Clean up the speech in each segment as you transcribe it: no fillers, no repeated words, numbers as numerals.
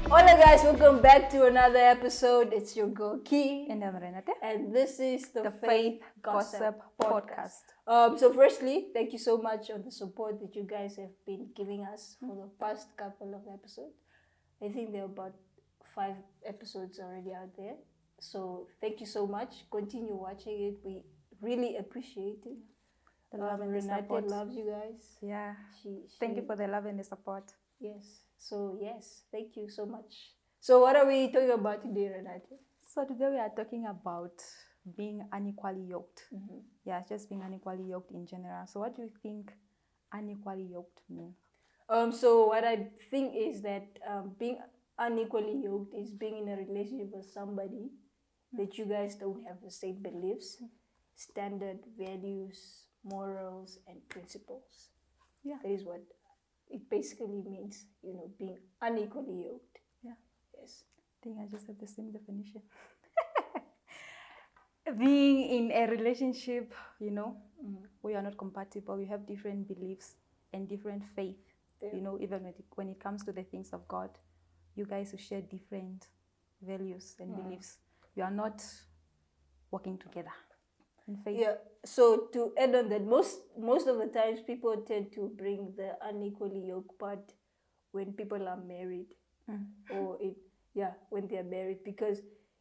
Hola guys, welcome back to another episode. It's your girl Key. And I'm Renate. And this is the Faith Gossip Podcast. So firstly, thank you so much on the support that you guys have been giving us for the past couple of episodes. I think there are about 5 episodes already out there. So thank you so much. Continue watching it. We really appreciate it. The love and the Renate support. loves you guys. Yeah. Thank you for the love and the support. Yes. So yes, thank you so much. So what are we talking about today, Renate? So today we are talking about being unequally yoked. Mm-hmm. Yeah, just being unequally yoked in general. So what do you think unequally yoked means? So what I think is that being unequally yoked is being in a relationship with somebody that you guys don't have the same beliefs, standard, values, morals, and principles. Yeah. That is what it basically means, being unequally yoked. Yeah. Yes. I think I just have the same definition. Being in a relationship, we are not compatible. We have different beliefs and different faith. Yeah. Even when it comes to the things of God, you guys will share different values and beliefs. You are not working together in faith. Yeah. So to add on that, most of the times people tend to bring the unequally yoked part when people are married, or when they are married, because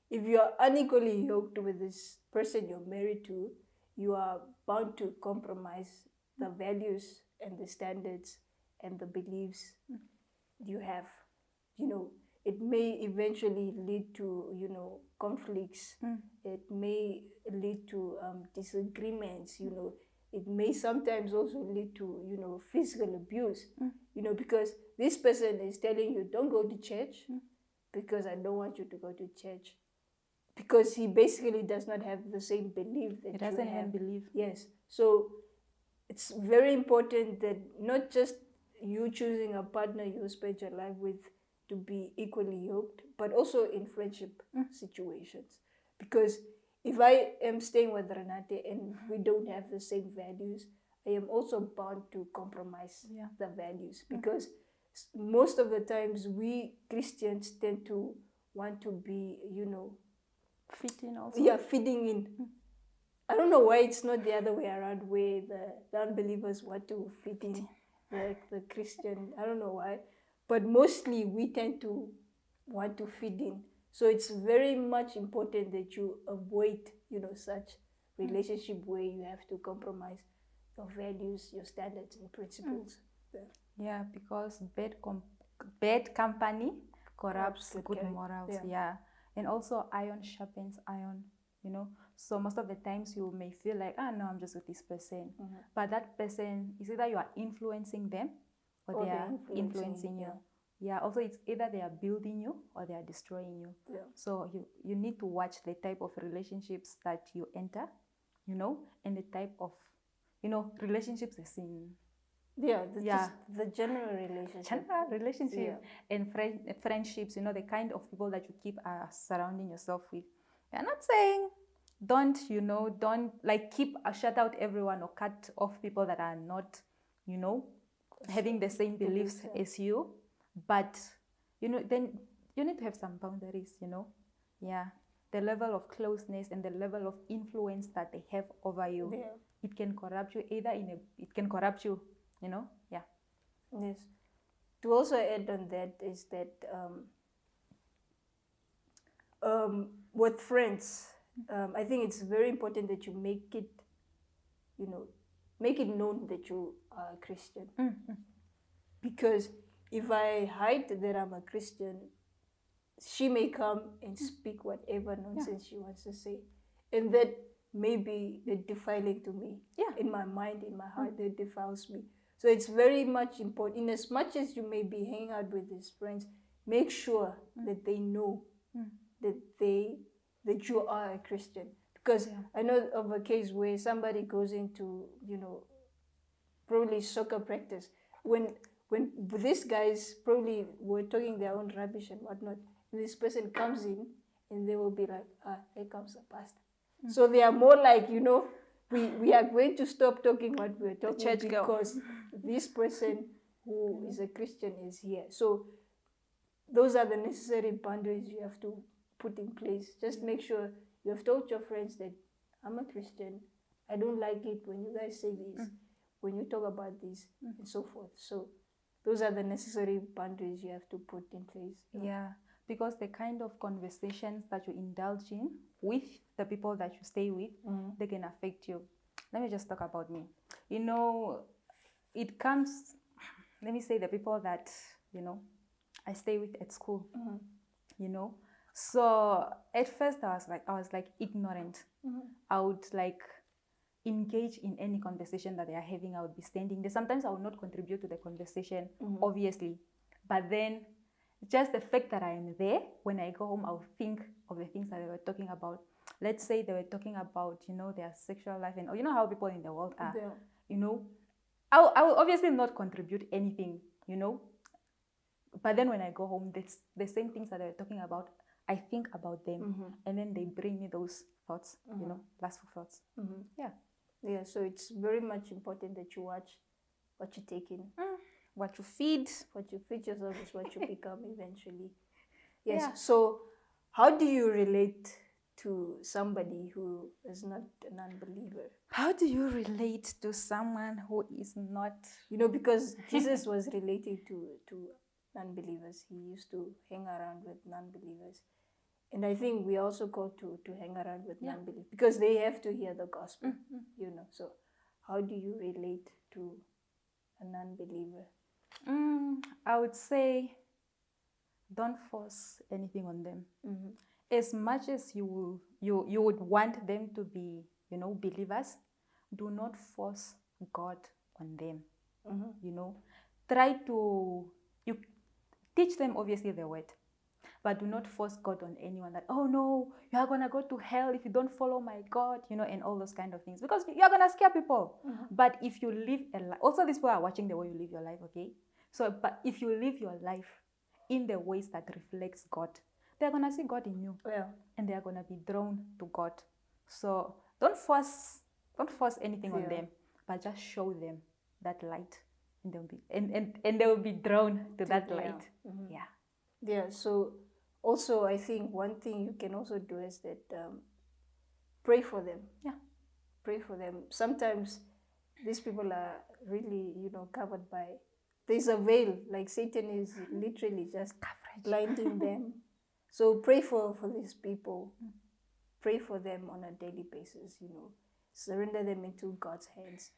if you are unequally yoked with this person you're married to, you are bound to compromise the values and the standards and the beliefs you have. It may eventually lead to, conflicts. It may lead to disagreements. It may sometimes also lead to, physical abuse. Because this person is telling you, don't go to church because I don't want you to go to church. Because he basically does not have the same belief that you have. He doesn't even believe. Yes. So it's very important that not just you choosing a partner you spend your life with to be equally yoked, but also in friendship situations. Because if I am staying with Renate and we don't have the same values, I am also bound to compromise the values. Because most of the times we Christians tend to want to be, Fitting also. Yeah, fitting in. I don't know why it's not the other way around, where the unbelievers want to fit in the Christian. I don't know why. But mostly we tend to want to fit in. So it's very much important that you avoid, such relationship where you have to compromise your values, your standards and principles. Yeah, because bad company corrupts good morals. Yeah. And also iron sharpens iron, So most of the times you may feel like, no, I'm just with this person. But that person is either you are influencing them or they are influencing you. Yeah, also it's either they are building you or they are destroying you. Yeah. So you need to watch the type of relationships that you enter, and the type of, relationships is in. Just the general relationship. And friendships, the kind of people that you keep surrounding yourself with. I'm not saying don't keep shut out everyone or cut off people that are not, having the same beliefs as you. But, then you need to have some boundaries, Yeah. The level of closeness and the level of influence that they have over you. Yeah. It can corrupt you it can corrupt you, Yeah. Yes. To also add on that is that with friends, I think it's very important that you make it known that you are a Christian. Because if I hide that I'm a Christian, she may come and speak whatever nonsense she wants to say. And that may be defiling to me. In my mind, in my heart, that defiles me. So it's very much important. In as much as you may be hanging out with these friends, make sure that they know that you are a Christian. Because I know of a case where somebody goes into, probably soccer practice. When these guys probably were talking their own rubbish and whatnot, and this person comes in and they will be like, here comes the pastor. So they are more like, we are going to stop talking what we're talking because this person who is a Christian is here. So those are the necessary boundaries you have to put in place. Just make sure you have told your friends that I'm a Christian. I don't like it when you guys say this, when you talk about this, and so forth. So those are the necessary boundaries you have to put in place. Yeah, because the kind of conversations that you indulge in with the people that you stay with, they can affect you. Let me just talk about me. You know, it comes, let me say the people that, you know, I stay with at school, you know. So at first I was like ignorant. I would like engage in any conversation that they are having. I would be standing there. Sometimes I would not contribute to the conversation, obviously. But then just the fact that I am there, when I go home, I'll think of the things that they were talking about. Let's say they were talking about, you know, their sexual life, and you know how people in the world are, you know. I will obviously not contribute anything, you know. But then when I go home, the same things that they were talking about, I think about them, and then they bring me those thoughts, you know, lustful thoughts. Yeah. Yeah, so it's very much important that you watch what you take in. What you feed. What you feed yourself is what you become eventually. Yes, yeah. So how do you relate to somebody who is not an unbeliever? How do you relate to someone who is not? You know, because Jesus was relating to non-believers. He used to hang around with non-believers. And I think we also called to hang around with non-believers because they have to hear the gospel, you know. So how do you relate to a non-believer? I would say don't force anything on them. As much as you would want them to be, you know, believers, do not force God on them. You know, try to teach them obviously the word. But do not force God on anyone that, oh no, you are going to go to hell if you don't follow my God, you know, and all those kind of things. Because you are going to scare people. But if you live a life, also these people are watching the way you live your life, okay? So, but if you live your life in the ways that reflects God, they're going to see God in you. Yeah. And they are going to be drawn to God. So don't force anything on them, but just show them that light. And they'll be, and they will be drawn to that light. Yeah. Yeah, so also I think one thing you can also do is that pray for them. Yeah. Pray for them. Sometimes these people are really, you know, covered by, there's a veil, like Satan is literally just blinding them. So pray for these people. Pray for them on a daily basis, you know. Surrender them into God's hands.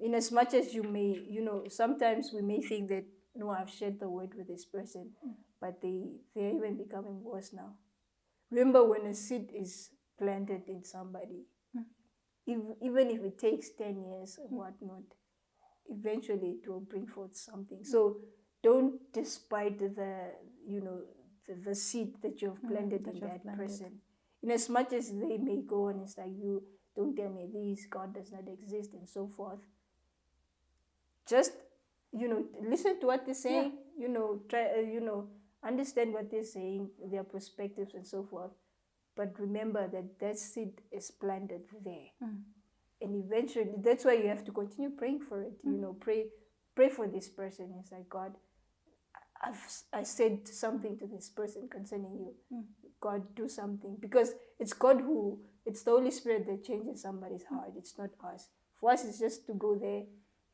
In as much as you may, you know, sometimes we may think that, no, I've shared the word with this person, but they're even becoming worse now. Remember, when a seed is planted in somebody, even if it takes 10 years or whatnot, eventually it will bring forth something. So don't despite the, you know, the seed that you have planted in that person. In as much as they may go and it's like, you don't tell me this, God does not exist, and so forth. Just, you know, listen to what they're saying, you know, try, you know, understand what they're saying, their perspectives and so forth. But remember that seed is planted there. And eventually, that's why you have to continue praying for it. You know, pray for this person. It's like, God, I said something to this person concerning you. God, do something. Because it's God it's the Holy Spirit that changes somebody's heart. It's not us. For us, it's just to go there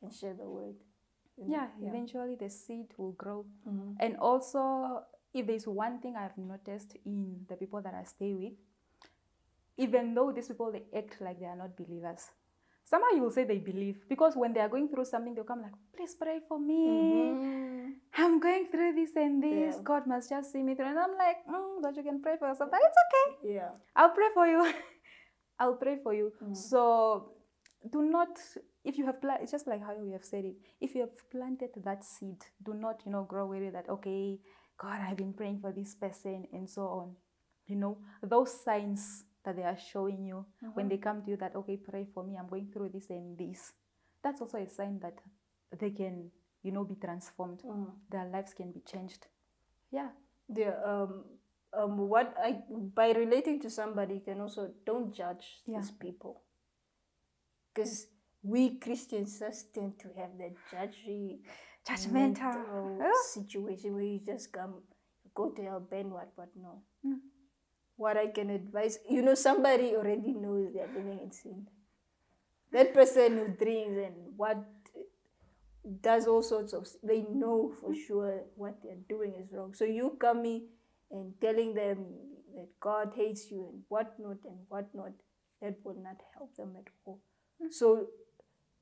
and share the word. Yeah, eventually the seed will grow. And also, if there's one thing I've noticed in the people that I stay with, even though these people, they act like they are not believers, somehow you will say they believe, because when they are going through something, they'll come like, please pray for me. I'm going through this and this. God must just see me through. And I'm like, but you can pray for yourself. But it's okay. Yeah. I'll pray for you. I'll pray for you. So do not, if you have planted, it's just like how we have said it, if you have planted that seed, do not, you know, grow weary that, okay, God, I've been praying for this person and so on. You know, those signs that they are showing you when they come to you that, okay, pray for me, I'm going through this and this. That's also a sign that they can, you know, be transformed. Their lives can be changed. Yeah. Yeah. By relating to somebody, you can also, don't judge these people. Because we Christians just tend to have that judgmental situation where you just come, go to hell, burn what, but no. Mm. What I can advise, somebody already knows they're living in sin. That person who drinks and what does all sorts of, they know for sure what they're doing is wrong. So you coming and telling them that God hates you and whatnot, that will not help them at all. So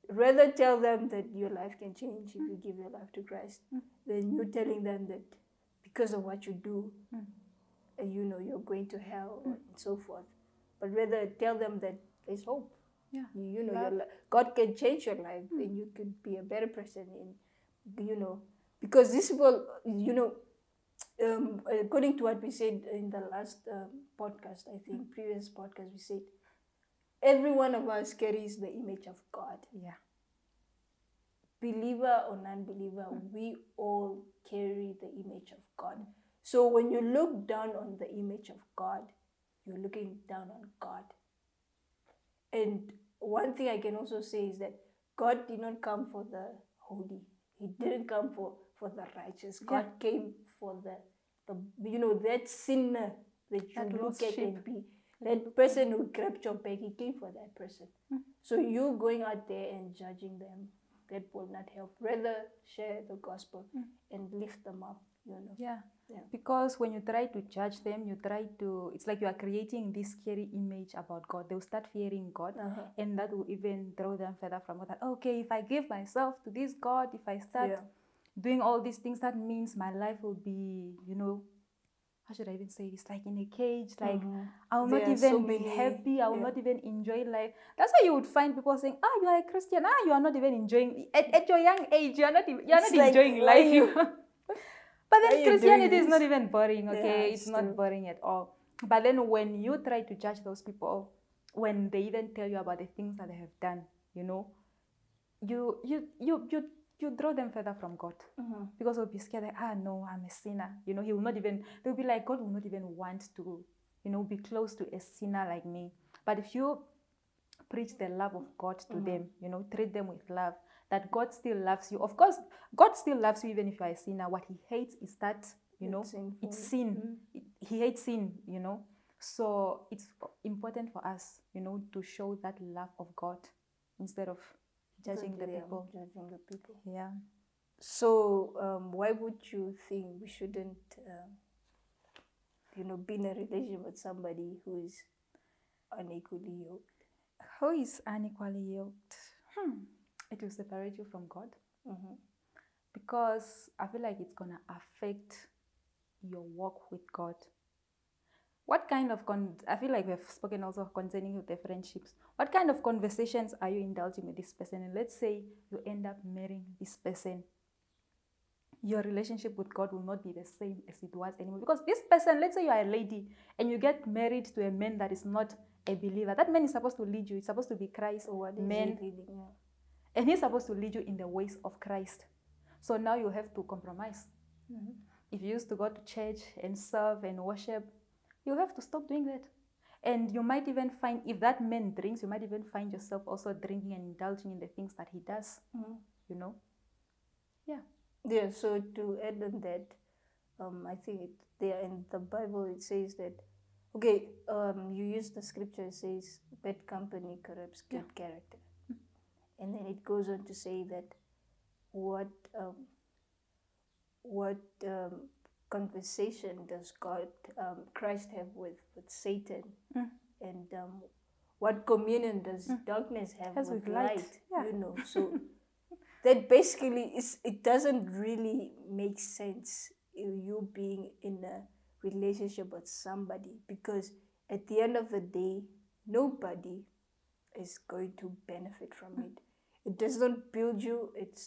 rather tell them that your life can change if you give your life to Christ, than you telling them that because of what you do, you're going to hell and so forth. But rather tell them that there's hope. Yeah. God can change your life and you could be a better person. Because these people, according to what we said in the last podcast, I think, previous podcast, we said, every one of us carries the image of God. Yeah. Believer or non-believer, we all carry the image of God. So when you look down on the image of God, you're looking down on God. And one thing I can also say is that God did not come for the holy. He didn't come for the righteous. God came for the that sinner that you look at and be, that person who grabbed your bag, he came for that person. So you going out there and judging them, that will not help. Rather share the gospel and lift them up, Yeah. Because when you try to judge them, it's like you are creating this scary image about God. They'll start fearing God, and that will even draw them further from God. Okay, if I give myself to this God, if I start doing all these things, that means my life will be, how should I even say this? Like in a cage, like I will not even be happy, I will not even enjoy life. That's why you would find people saying, you are a Christian, you are not even enjoying, at your young age, you're not enjoying life. But then Christianity is not even boring, okay? It's not boring at all. But then when you try to judge those people, when they even tell you about the things that they have done, you draw them further from God. Because they'll be scared that, no, I'm a sinner. He will not even, they'll be like, God will not even want to, be close to a sinner like me. But if you preach the love of God to them, treat them with love, that God still loves you. Of course, God still loves you even if you are a sinner. What he hates is that, it's sin. He hates sin, So it's important for us, to show that love of God instead of judging the people. Yeah. So why would you think we shouldn't, be in a relationship with somebody who is unequally yoked? Who is unequally yoked? It will separate you from God. Because I feel like it's going to affect your walk with God. What kind of, I feel like we've spoken also concerning with the friendships. What kind of conversations are you indulging with this person? And let's say you end up marrying this person. Your relationship with God will not be the same as it was anymore. Because this person, let's say you are a lady and you get married to a man that is not a believer. That man is supposed to lead you. It's supposed to be Christ. Man. And he's supposed to lead you in the ways of Christ. So now you have to compromise. If you used to go to church and serve and worship, you have to stop doing that. And you might even find, if that man drinks, you might even find yourself also drinking and indulging in the things that he does. Yeah, so to add on that, I think there in the Bible it says that, you use the scripture, it says, bad company corrupts good character. And then it goes on to say that what conversation does Christ have with Satan? And what communion does darkness have with light? So that basically it doesn't really make sense you being in a relationship with somebody, because at the end of the day, nobody is going to benefit from it. It does not build you. It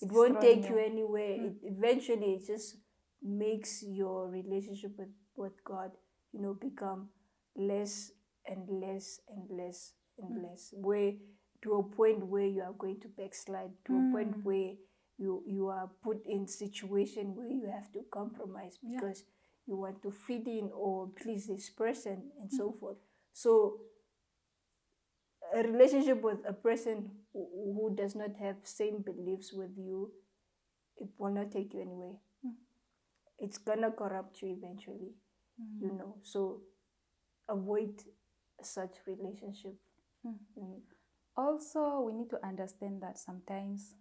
won't take you anywhere. Eventually, it just makes your relationship with God, become less and less and less and less. To a point where you are going to backslide, to a point where you are put in situation where you have to compromise because you want to fit in or please this person and so forth. So a relationship with a person who does not have same beliefs with you, it will not take you anywhere. it's gonna corrupt you eventually, you know. So avoid such relationship. Also, we need to understand that sometimes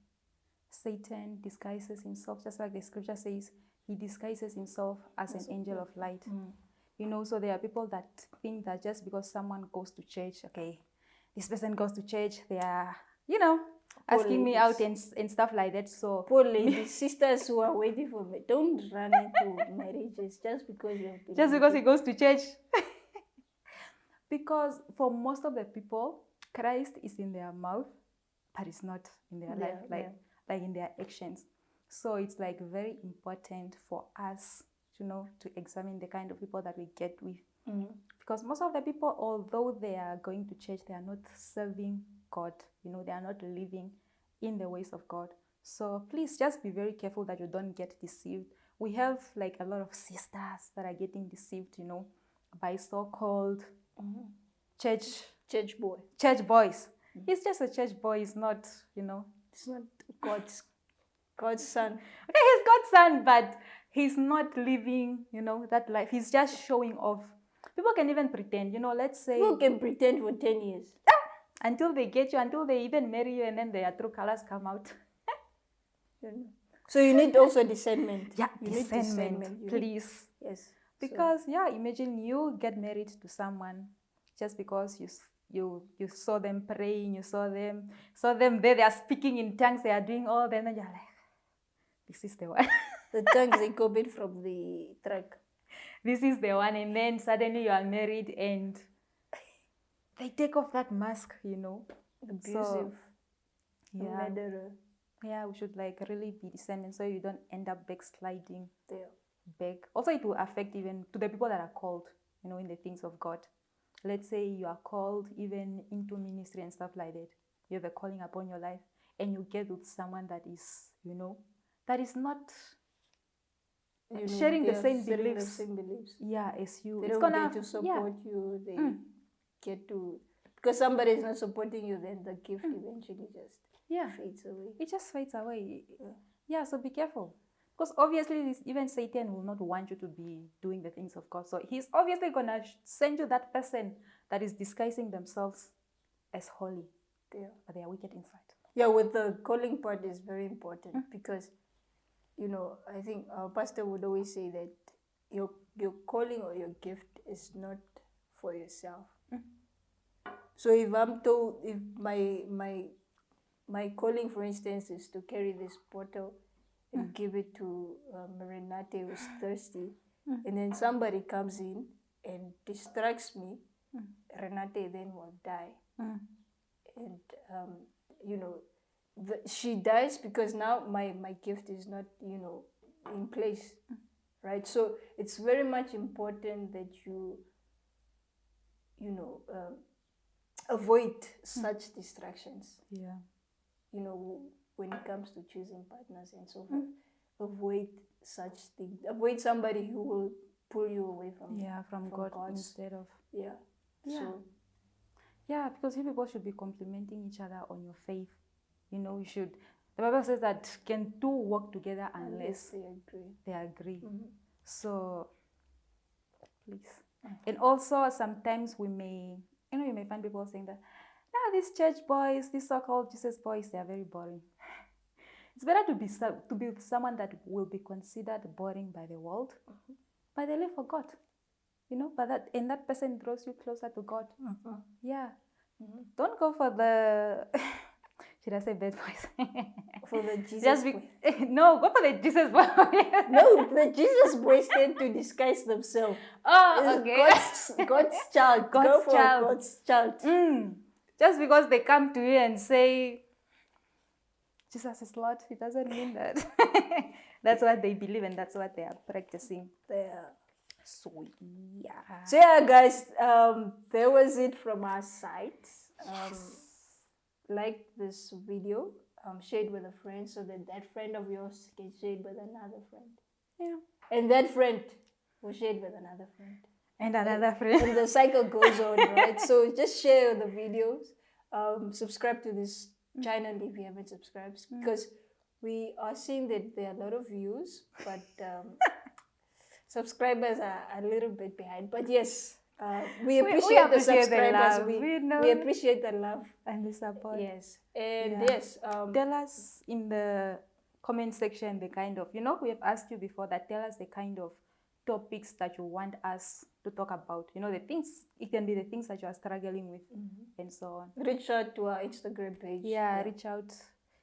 Satan disguises himself, just like the scripture says, he disguises himself as an angel of light. You know, so there are people that think that just because someone goes to church, okay, this person goes to church, they are, you know, asking me out and stuff like that. So poor ladies, sisters who are waiting for me, don't run into marriages just because you're just because he goes to church. Because for most of the people, Christ is in their mouth, but it's not in their life, like in their actions. So it's like very important for us, you know, to examine the kind of people that we get with. Because most of the people, although they are going to church, they are not serving God. You know, they are not living in the ways of God. So please just be very careful that you don't get deceived. We have like a lot of sisters that are getting deceived, you know, by so-called church boys. He's just a church boy. He's not, you know, it's not God's son. Okay, he's God's son, but he's not living, you know, that life. He's just showing off. People can even pretend, you know, let's say. People can pretend for 10 years. Until they get you, until they even marry you, and then their true colors come out. So you need also discernment. Yeah, you discernment, please. Yes. Because imagine you get married to someone just because you saw them praying, you saw them there, they are speaking in tongues, they are doing all that, and you're like, this is the one. The tongues, they copied from the track. This is the one, and then suddenly you are married and they take off that mask, you know. Abusive. Murderer. Yeah, we should like really be discerning so you don't end up backsliding. Also, it will affect even to the people that are called, you know, in the things of God. Let's say you are called even into ministry and stuff like that. You have a calling upon your life, and you get with someone that is, you know, that is not sharing the same beliefs. Yeah, as you. They don't get to support you. They get to, because somebody is not supporting you, then the gift eventually just fades away. It just fades away. Yeah, so be careful. Because obviously, even Satan will not want you to be doing the things of God. So he's obviously going to send you that person that is disguising themselves as holy. But they are wicked inside. Yeah, with the calling part is very important because, you know, I think our pastor would always say that your calling or your gift is not for yourself. So if I'm told, if my calling, for instance, is to carry this bottle and give it to Renate who's thirsty, and then somebody comes in and distracts me, Renate then will die. And, you know, she dies because now my gift is not, you know, in place, right? So it's very much important that you know, avoid such distractions. Yeah. You know, when it comes to choosing partners and so forth, avoid such things. Avoid somebody who will pull you away from God God's. instead of because you people should be complimenting each other on your faith. You know, you should. The Bible says that can two work together unless they agree. So please. And also sometimes you may find people saying that, these church boys, these so-called Jesus boys, they are very boring. It's better to be with someone that will be considered boring by the world, but they live for God. You know, that person draws you closer to God. Yeah. Don't go for the should I say bad boys? For the Jesus boys. No, go for the Jesus boys. No, the Jesus boys tend to disguise themselves. Oh, okay. God's child. Go for God's child. Just because they come to you and say, Jesus is Lord, it doesn't mean that. That's what they believe and that's what they are practicing. So, yeah. So, yeah, guys, there was it from our side. Like this video, share it with a friend so that friend of yours can share it with another friend. Yeah. And that friend will share it with another friend. And another friend. And the cycle goes on, right? So just share the videos. Subscribe to this channel if you haven't subscribed, because we are seeing that there are a lot of views, but subscribers are a little bit behind, but yes, we We appreciate the appreciate the subscribers. love, you know. We appreciate the love. And the support. Yes, and Yeah. yes, Tell us in the comment section the kind of, you know, we have asked you before that tell us the kind of topics that you want us to talk about. You know, the things, it can be the things that you are struggling with and so on. reach out to our Instagram page. Yeah, reach out.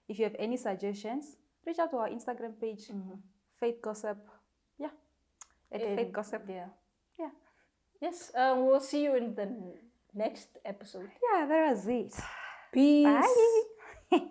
If you have any suggestions, reach out to our Instagram page, Faith Gossip. Yeah, at Faith Gossip. Yeah. Yeah. Yes, we'll see you in the next episode. Yeah, that was it. Peace. Bye.